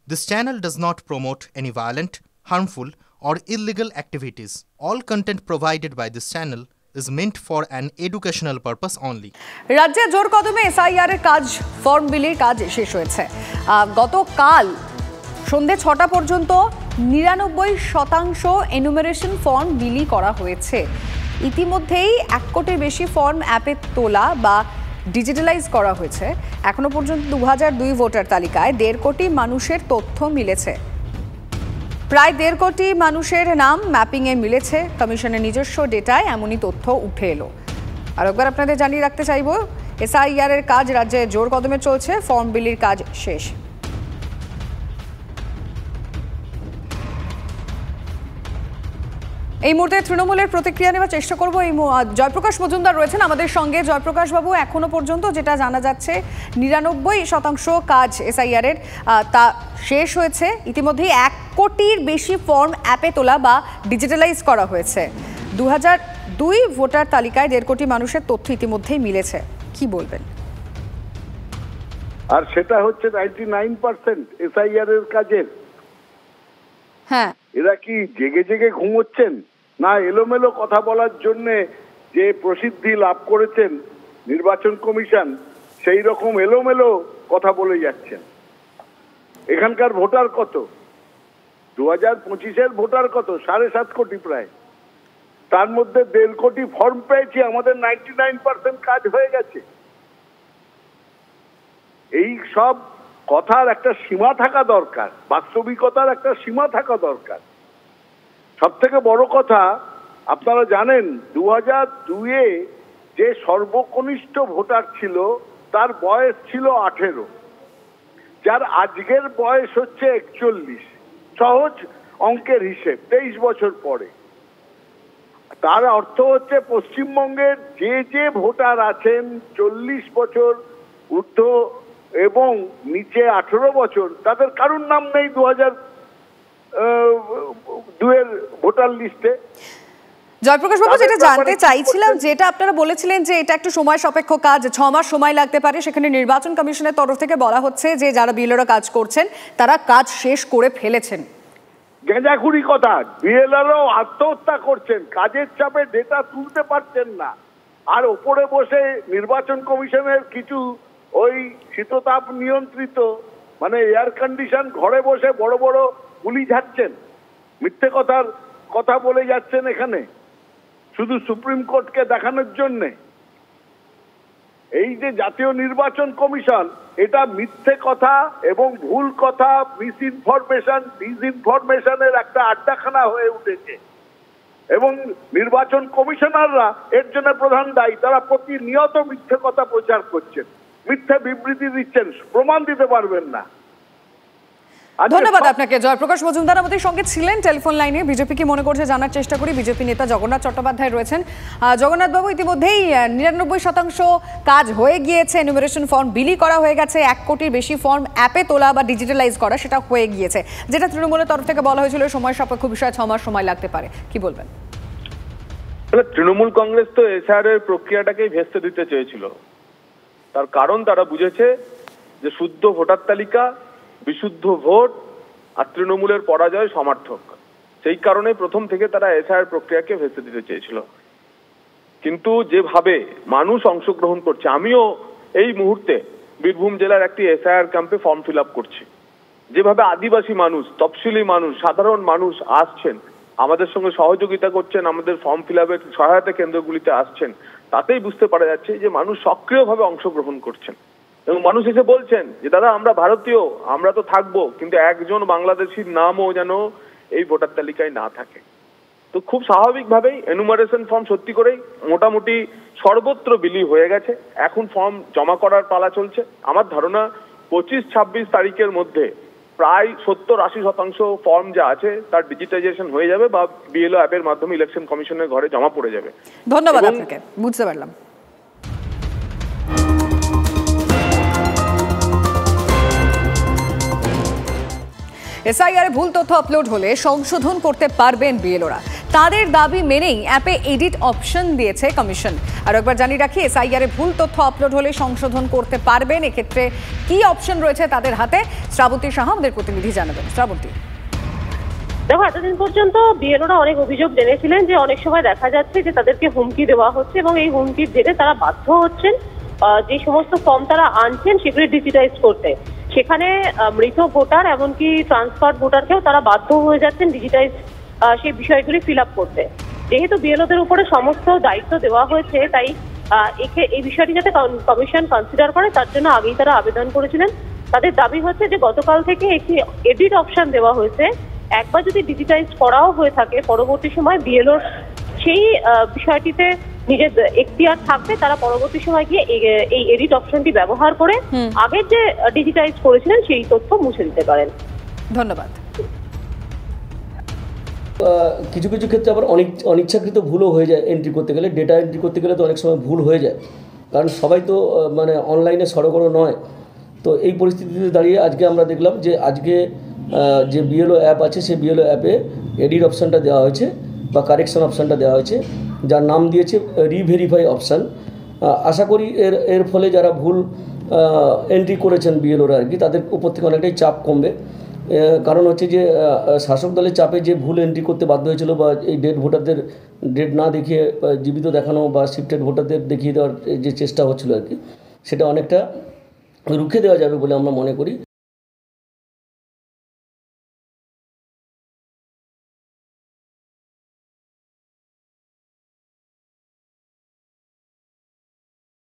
This channel does not promote any violent, harmful, or illegal activities. All content provided by this channel is meant for an educational purpose only. রাজ্যে জোর কদমে SIR এর কাজ, form বিলির কাজ শেষ হয়েছে। গতকাল সন্ধ্যে ৬টা পর্যন্ত ৯৯% এনুমারেশন ফর্ম বিলি করা হয়েছে। ইতিমধ্যেই ১ কোটির বেশি ফর্ম অ্যাপে তোলা বা ডিজিটালাইজ করা হয়েছে। এখনো পর্যন্ত ২০০২ ভোটার তালিকায় ১.৫ কোটি মানুষের তথ্য মিলেছে। প্রায় ১.৫ কোটি মানুষের নাম ম্যাপিংয়ে মিলেছে। কমিশনের নিজস্ব ডেটায় এমনই তথ্য উঠে এলো। আর একবার আপনাদের জানিয়ে রাখতে চাইব, এসআইআর এর কাজ রাজ্যে জোর কদমে চলছে, ফর্ম বিলির কাজ শেষ। এই মুহূর্তে তৃণমূলের প্রতিক্রিয়া নেওয়ার চেষ্টা করব। এই জয়প্রকাশ মজুমদার রয়েছেন আমাদের সঙ্গে। জয়প্রকাশ বাবু, এখনো পর্যন্ত যেটা জানা যাচ্ছে ৯৯% কাজ এসআইআর এর তা শেষ হয়েছে। ইতিমধ্যেই ১ কোটির বেশি ফর্ম অ্যাপে তোলা বা ডিজিটালাইজ করা হয়েছে। ২০০২ ভোটার তালিকায় ১.৫ কোটি মানুষের তথ্য ইতিমধ্যেই মিলেছে। কি বলবেন? আর সেটা হচ্ছে 99% এসআইআর এর কাজের। হ্যাঁ, এরা কি জেগে জেগে ঘুমোচ্ছেন, না এলোমেলো কথা বলার জন্য যে প্রসিদ্ধি লাভ করেছেন নির্বাচন কমিশন, সেই রকম এলোমেলো কথা বলে যাচ্ছেন? এখানকার ভোটার কত? 2025-এর ভোটার কত? 7.5 কোটি প্রায়। তার মধ্যে 1.5 কোটি ফর্ম পেয়েছি, আমাদের 99% কাজ হয়ে গেছে। এই সব কথার একটা সীমা থাকা দরকার, বাস্তবিকতার একটা সীমা থাকা দরকার। সব থেকে বড় কথা, আপনারা জানেন 2002-এ যে সর্বকনিষ্ঠ ভোটার ছিল তার বয়স ছিল 18, যার আজকের বয়স হচ্ছে 41। সহজ অঙ্কের হিসেব, 23 বছর পরে। তার অর্থ হচ্ছে পশ্চিমবঙ্গের যে ভোটার আছেন 40 বছর ঊর্ধ্ব এবং নিচে 18 বছর, তাদের কারুর নাম নেই 2002-এর ভোটার লিস্টে। জয়প্রকাশ বাবু, যেটা জানতে চাইছিলাম, যেটা আপনারা বলেছিলেন যে এটা একটু সময় সাপেক্ষ কাজ, 6 মাস সময় লাগতে পারে, সেখানে নির্বাচন কমিশনের তরফ থেকে বলা হচ্ছে যে যারা বিএলওরা কাজ করছেন তারা কাজ শেষ করে ফেলেছেন। গেঁজাখুরি কথা। বিএলওরাও আত্মহত্যা করছেন, কাজের চাপে ডেটা তুলতে পারছেন না। আর ওপরে বসে নির্বাচন কমিশনের কিছু ওই শীততাপ নিয়ন্ত্রিত মানে এয়ার কন্ডিশন ঘরে বসে বড় বড় গুলি ঝাড়ছেন, মিথ্যে কথা বলে যাচ্ছেন এখানে শুধু সুপ্রিম কোর্টকে দেখানোর জন্যে। এই যে জাতীয় নির্বাচন কমিশন, এটা মিথ্যে কথা এবং ভুল কথা, মিসইনফরমেশন, ডিসইনফরমেশনের একটা আড্ডাখানা হয়ে উঠেছে। এবং নির্বাচন কমিশনাররা এর জন্য প্রধান দায়ী। তারা প্রতিনিয়ত মিথ্যে কথা প্রচার করছেন, মিথ্যা বিবৃতি দিচ্ছেন, প্রমাণ দিতে পারবেন না। ধন্যবাদ আপনাকে। জয়প্রকাশ মজুমদার আমাদের সঙ্গে ছিলেন টেলিফোন লাইনে। বিজেপি কি মনে করছে জানার চেষ্টা করি। বিজেপি নেতা জগন্নাথ চট্টোপাধ্যায় রয়েছেন। জগন্নাথ বাবু, ইতিমধ্যেই ৯৯% কাজ হয়ে গিয়েছে, এনুমারেশন ফর্ম বিলি করা হয়ে গেছে, ১ কোটির বেশি ফর্ম অ্যাপে তোলা বা ডিজিটালাইজ করা সেটা হয়ে গিয়েছে। যেটা তৃণমূলের তরফ থেকে বলা হয়েছিল সময় সাপেক্ষ বিষয়, 6 মাস সময় লাগতে পারে। কি বলবেন? তৃণমূল কংগ্রেস তো এসআইআর এর প্রক্রিয়াটাকেই ভেস্তে দিতে চেয়েছিল। তার কারণ তারা বুঝেছে যে শুদ্ধ ভোটার তালিকা, বিশুদ্ধ ভোট আর তৃণমূলের পরাজয় সমার্থক। সেই কারণে প্রথম থেকে তারা এসআইআর প্রক্রিয়াকে ভেস্তে দিতে চেয়েছিল। কিন্তু যেভাবে মানুষ অংশগ্রহণ করছে, আমিও এই মুহূর্তে বীরভূম জেলার একটি এসআইআর ক্যাম্পে ফর্ম ফিল আপ করছি। যেভাবে আদিবাসী মানুষ, তফসিলি মানুষ, সাধারণ মানুষ আসছেন, আমাদের সঙ্গে সহযোগিতা করছেন, আমাদের ফর্ম ফিল আপের সহায়তা কেন্দ্রগুলিতে আসছেন, তাতেই বুঝতে পারা যাচ্ছে যে মানুষ সক্রিয়ভাবে অংশগ্রহণ করছেন। এবং মানুষ এসে বলছেন যে দাদা, আমরা ভারতীয়, আমরা তো থাকবো, কিন্তু একজন বাংলাদেশির নামও যেন এই ভোটার তালিকায় না থাকে। তো খুব স্বাভাবিকভাবেই এনুমারেশন ফর্ম সত্যি করেই মোটামুটি সর্বত্র বিলি হয়ে গেছে। এখন ফর্ম জমা করার পালা চলছে। আমার ধারণা 25-26 তারিখের মধ্যে প্রায় 70-80% ফর্ম যা আছে তার ডিজিটাইজেশন হয়ে যাবে বা বিএলও অ্যাপের মাধ্যমে ইলেকশন কমিশনের ঘরে জমা পড়ে যাবে। ধন্যবাদ আপনাকে, বুঝতে পারলাম। এসআইআর ভুল তথ্য আপলোড হলে সংশোধন করতে পারবেন বিএলওরা। তাদের দাবি মেনেই অ্যাপে এডিট অপশন দিয়েছে কমিশন। আর একবার জানিয়ে রাখি, এসআইআরে ভুল তথ্য আপলোড হলে সংশোধন করতে পারবেন। এক্ষেত্রে কি অপশন রয়েছে তাদের হাতে, শ্রাবন্তী সাহা আমাদের প্রতিনিধি জানাবেন। শ্রাবন্তী, দেখো, এতদিন পর্যন্ত বিএলওরা অনেক অভিযোগ জেনেছিলেন যে অনেক সময় দেখা যাচ্ছে যে তাদেরকে হুমকি দেওয়া হচ্ছে এবং এই হুমকির জেরে তারা বাধ্য হচ্ছেন যে সমস্ত ফর্ম তারা আনছেন সেগুলি ডিজিটাইজ করতে। সেখানে মৃত ভোটার এমনকি ট্রান্সফার ভোটারকেও তারা বাধ্য হয়ে যাচ্ছেন ডিজিটাইজ সেই বিষয়গুলি ফিল আপ করতে। যেহেতু বিএলওদের উপরে সমস্ত দায়িত্ব দেওয়া হয়েছে, তাই এই বিষয়টি যাতে কমিশন কনসিডার করে তার জন্য আগেই তারা আবেদন করেছিলেন। তাদের দাবি হচ্ছে যে গতকাল থেকে একটি এডিট অপশন দেওয়া হয়েছে। একবার যদি ডিজিটাইজ করাও হয়ে থাকে, পরবর্তী সময় বিএলওর সেই বিষয়টিতে নিজের এখতিয়ার থাকবে, তারা পরবর্তী সময় গিয়ে এই এডিট অপশনটি ব্যবহার করে আগের যে ডিজিটাইজ করেছিলেন সেই তথ্য মুছে দিতে পারেন। ধন্যবাদ। কিছু কিছু ক্ষেত্রে আবার অনিচ্ছাকৃত ভুলও হয়ে যায়। এন্ট্রি করতে গেলে, ডেটা এন্ট্রি করতে গেলে তো অনেক সময় ভুল হয়ে যায়, কারণ সবাই তো মানে অনলাইনে সড়গড় নয়। তো এই পরিস্থিতিতে দাঁড়িয়ে আজকে আমরা দেখলাম যে আজকে যে বিএলও অ্যাপ আছে সেই বিএলও অ্যাপে এডিট অপশানটা দেওয়া হয়েছে বা কারেকশন অপশানটা দেওয়া হয়েছে, যার নাম দিয়েছে রিভেরিফাই অপশান। আশা করি এর ফলে যারা ভুল এন্ট্রি করেছেন বিএলওরা আর কি, তাদের উপর থেকে অনেকটাই চাপ কমবে। কারণ হচ্ছে যে শাসক দলের চাপে যে ভুল এন্ট্রি করতে বাধ্য হয়েছিল বা এই ডেড ভোটারদের ডেড না দেখিয়ে জীবিত দেখানো বা শিফটেড ভোটারদের দেখিয়ে দেওয়ার যে চেষ্টা হচ্ছিল আর কি, সেটা অনেকটা রুখে দেওয়া যাবে বলে আমরা মনে করি।